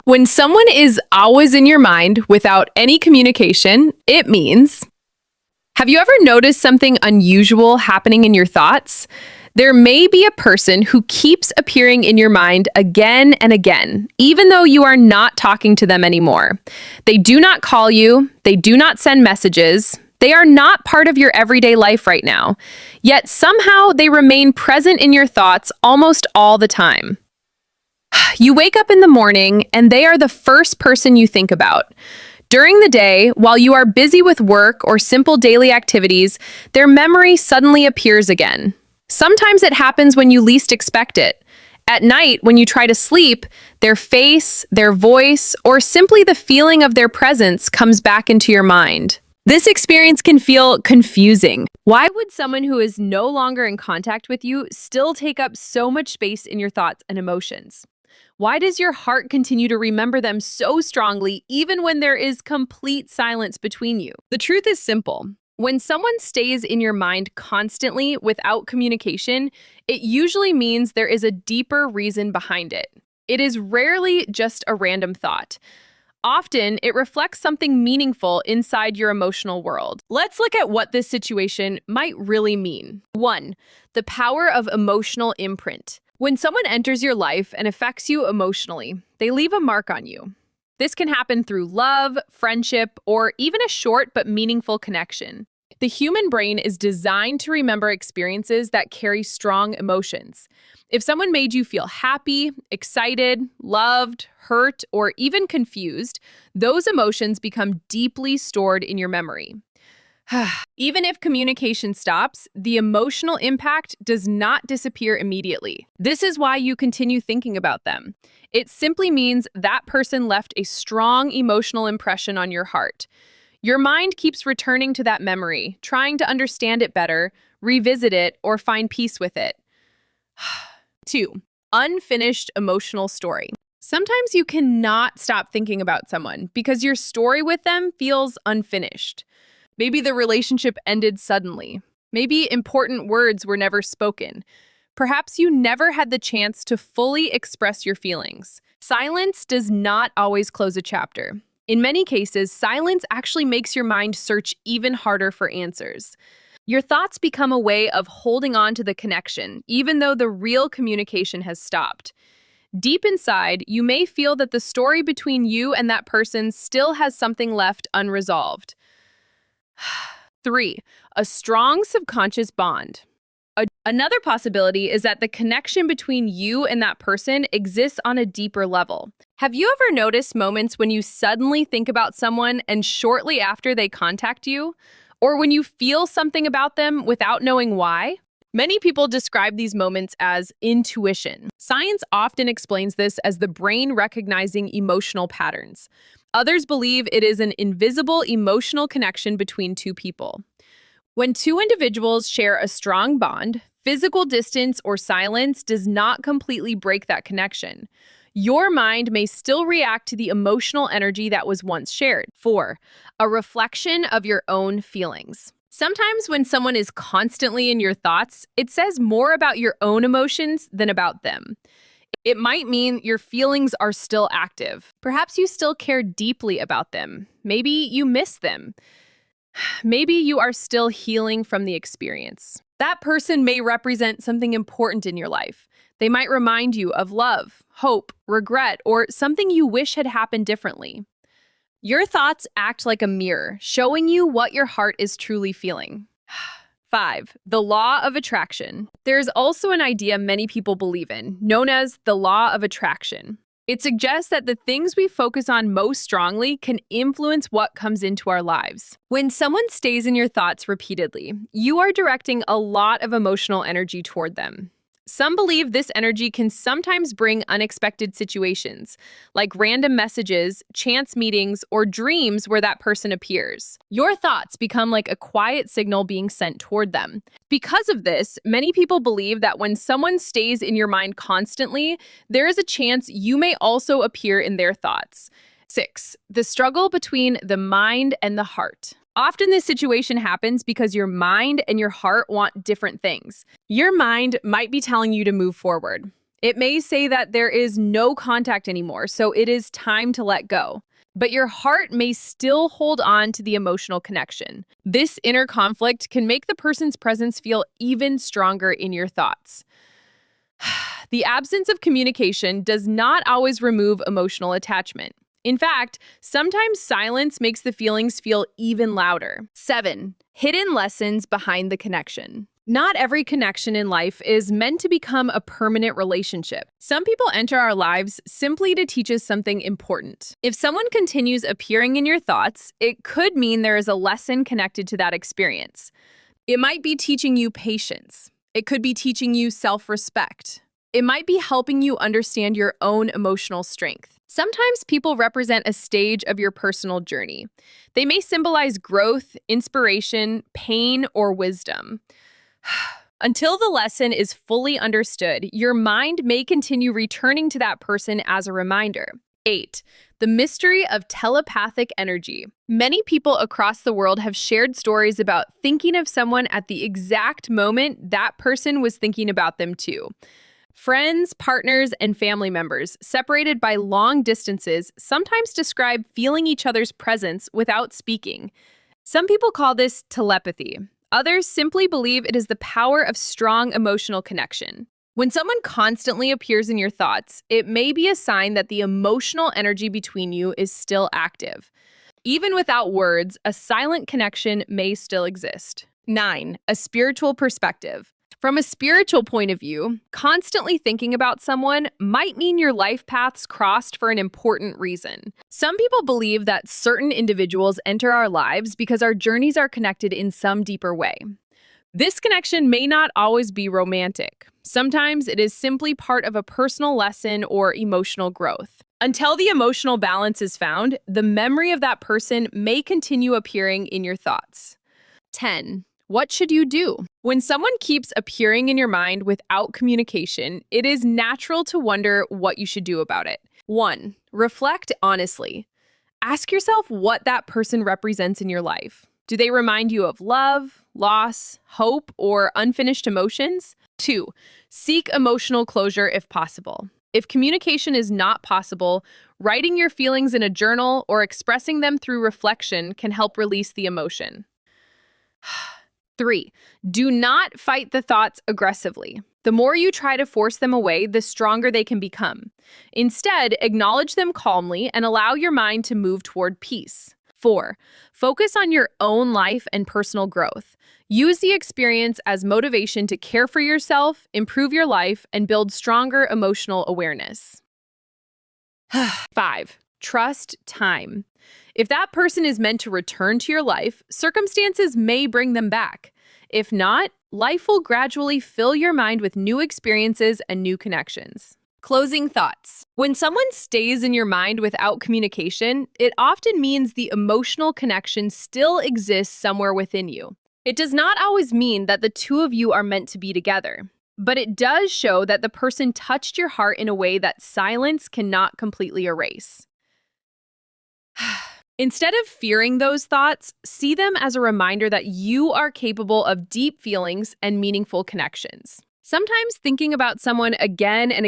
When someone is always in your mind without any communication, it means, have you ever noticed something unusual happening in your thoughts? There may be a person who keeps appearing in your mind again and again, even though you are not talking to them anymore. They do not call you, they do not send messages, they are not part of your everyday life right now. Yet somehow they remain present in your thoughts almost all the time. You wake up in the morning and they are the first person you think about. During the day, while you are busy with work or simple daily activities, their memory suddenly appears again. Sometimes it happens when you least expect it. At night, when you try to sleep, their face, their voice, or simply the feeling of their presence comes back into your mind. This experience can feel confusing. Why would someone who is no longer in contact with you still take up so much space in your thoughts and emotions? Why does your heart continue to remember them so strongly even when there is complete silence between you? The truth is simple. When someone stays in your mind constantly without communication, it usually means there is a deeper reason behind it. It is rarely just a random thought. Often, it reflects something meaningful inside your emotional world. Let's look at what this situation might really mean. 1. The power of emotional imprint. When someone enters your life and affects you emotionally, they leave a mark on you. This can happen through love, friendship, or even a short but meaningful connection. The human brain is designed to remember experiences that carry strong emotions. If someone made you feel happy, excited, loved, hurt, or even confused, those emotions become deeply stored in your memory. Even if communication stops, the emotional impact does not disappear immediately. This is why you continue thinking about them. It simply means that person left a strong emotional impression on your heart. Your mind keeps returning to that memory, trying to understand it better, revisit it, or find peace with it. 2. Unfinished emotional story. Sometimes you cannot stop thinking about someone because your story with them feels unfinished. Maybe the relationship ended suddenly. Maybe important words were never spoken. Perhaps you never had the chance to fully express your feelings. Silence does not always close a chapter. In many cases, silence actually makes your mind search even harder for answers. Your thoughts become a way of holding on to the connection, even though the real communication has stopped. Deep inside, you may feel that the story between you and that person still has something left unresolved. 3. A strong subconscious bond. Another possibility is that the connection between you and that person exists on a deeper level. Have you ever noticed moments when you suddenly think about someone and shortly after they contact you? Or when you feel something about them without knowing why? Many people describe these moments as intuition. Science often explains this as the brain recognizing emotional patterns. Others believe it is an invisible emotional connection between two people. When two individuals share a strong bond, physical distance or silence does not completely break that connection. Your mind may still react to the emotional energy that was once shared. 4. A reflection of your own feelings. Sometimes when someone is constantly in your thoughts, it says more about your own emotions than about them. It might mean your feelings are still active. Perhaps you still care deeply about them. Maybe you miss them. Maybe you are still healing from the experience. That person may represent something important in your life. They might remind you of love, hope, regret, or something you wish had happened differently. Your thoughts act like a mirror, showing you what your heart is truly feeling. 5. The law of attraction. There's also an idea many people believe in, known as the law of attraction. It suggests that the things we focus on most strongly can influence what comes into our lives. When someone stays in your thoughts repeatedly, you are directing a lot of emotional energy toward them. Some believe this energy can sometimes bring unexpected situations, like random messages, chance meetings, or dreams where that person appears. Your thoughts become like a quiet signal being sent toward them. Because of this, many people believe that when someone stays in your mind constantly, there is a chance you may also appear in their thoughts. 6. The struggle between the mind and the heart. Often this situation happens because your mind and your heart want different things. Your mind might be telling you to move forward. It may say that there is no contact anymore, so it is time to let go. But your heart may still hold on to the emotional connection. This inner conflict can make the person's presence feel even stronger in your thoughts. The absence of communication does not always remove emotional attachment. In fact, sometimes silence makes the feelings feel even louder. 7. Hidden lessons behind the connection. Not every connection in life is meant to become a permanent relationship. Some people enter our lives simply to teach us something important. If someone continues appearing in your thoughts, it could mean there is a lesson connected to that experience. It might be teaching you patience. It could be teaching you self-respect. It might be helping you understand your own emotional strength. Sometimes people represent a stage of your personal journey. They may symbolize growth, inspiration, pain, or wisdom. Until the lesson is fully understood, your mind may continue returning to that person as a reminder. 8. The mystery of telepathic energy. Many people across the world have shared stories about thinking of someone at the exact moment that person was thinking about them too. Friends, partners, and family members, separated by long distances, sometimes describe feeling each other's presence without speaking. Some people call this telepathy. Others simply believe it is the power of strong emotional connection. When someone constantly appears in your thoughts, it may be a sign that the emotional energy between you is still active. Even without words, a silent connection may still exist. 9. A spiritual perspective. From a spiritual point of view, constantly thinking about someone might mean your life paths crossed for an important reason. Some people believe that certain individuals enter our lives because our journeys are connected in some deeper way. This connection may not always be romantic. Sometimes it is simply part of a personal lesson or emotional growth. Until the emotional balance is found, the memory of that person may continue appearing in your thoughts. 10. What should you do? When someone keeps appearing in your mind without communication, it is natural to wonder what you should do about it. 1. Reflect honestly. Ask yourself what that person represents in your life. Do they remind you of love, loss, hope, or unfinished emotions? 2. Seek emotional closure if possible. If communication is not possible, writing your feelings in a journal or expressing them through reflection can help release the emotion. 3. Do not fight the thoughts aggressively. The more you try to force them away, the stronger they can become. Instead, acknowledge them calmly and allow your mind to move toward peace. 4. Focus on your own life and personal growth. Use the experience as motivation to care for yourself, improve your life, and build stronger emotional awareness. 5. Trust time. If that person is meant to return to your life, circumstances may bring them back. If not, life will gradually fill your mind with new experiences and new connections. Closing thoughts. When someone stays in your mind without communication, it often means the emotional connection still exists somewhere within you. It does not always mean that the two of you are meant to be together, but it does show that the person touched your heart in a way that silence cannot completely erase. Instead of fearing those thoughts, see them as a reminder that you are capable of deep feelings and meaningful connections. Sometimes thinking about someone again and